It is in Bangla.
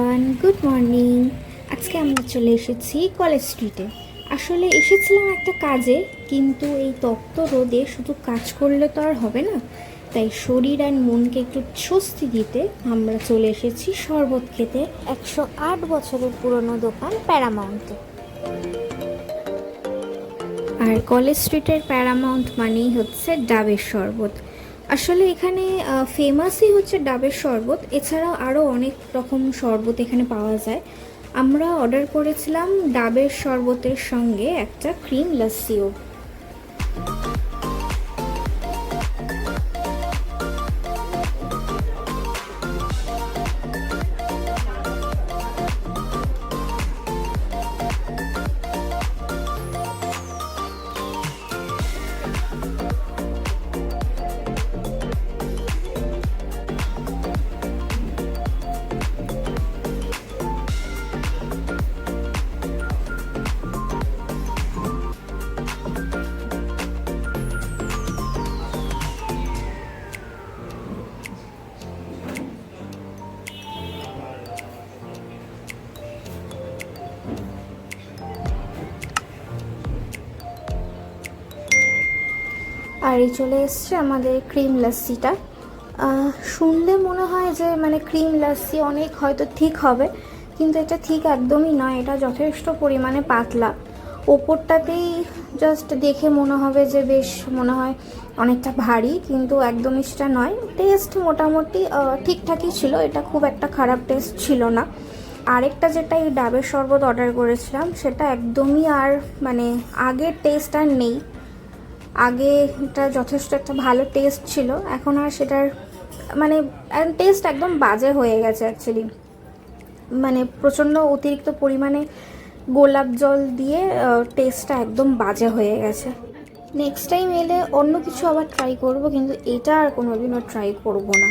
Everyone, good morning. আজকে আমরা চলে এসেছি কলেজ স্ট্রিটে। আসলে এসেছিলাম একটা কাজে, কিন্তু এই তপ্ত রোদে শুধু কাজ করলে তো আর হবে না, তাই শরীর আর মনকে একটু স্বস্তি দিতে আমরা চলে এসেছি শরবত খেতে 108 বছরের পুরনো দোকান প্যারামাউন্টে। আর কলেজ স্ট্রিটের প্যারামাউন্ট মানেই হচ্ছে ডাবের শরবত। আসলে এখানে ফেমাসই হচ্ছে ডাবের শরবত, এছাড়াও আরও অনেক রকম শরবত এখানে পাওয়া যায়। আমরা অর্ডার করেছিলাম ডাবের শরবতের সঙ্গে একটা ক্রিম লাস্সিও। আর এই চলে এসছে আমাদের ক্রিম লাস্সিটা। শুনলে মনে হয় যে মানে ক্রিম লাস্সি অনেক হয়তো ঠিক হবে, কিন্তু এটা ঠিক একদমই নয়। এটা যথেষ্ট পরিমাণে পাতলা, ওপরটাতেই জাস্ট দেখে মনে হবে যে বেশ মনে হয় অনেকটা ভারী, কিন্তু একদমই সেটা নয়। টেস্ট মোটামুটি ঠিকঠাকই ছিল, এটা খুব একটা খারাপ টেস্ট ছিল না। আরেকটা যেটা এই ডাবের শরবত অর্ডার করেছিলাম, সেটা একদমই আর মানে আগের টেস্ট আর নেই। আগে এটা যথেষ্ট একটা ভালো টেস্ট ছিল, এখন আর সেটার মানে টেস্ট একদম বাজে হয়ে গেছে অ্যাকচুয়ালি। মানে প্রচণ্ড অতিরিক্ত পরিমাণে গোলাপ জল দিয়ে টেস্টটা একদম বাজে হয়ে গেছে। নেক্সট টাইম এলে অন্য কিছু আবার ট্রাই করব, কিন্তু এটা আর কোনোদিনও ট্রাই করব না।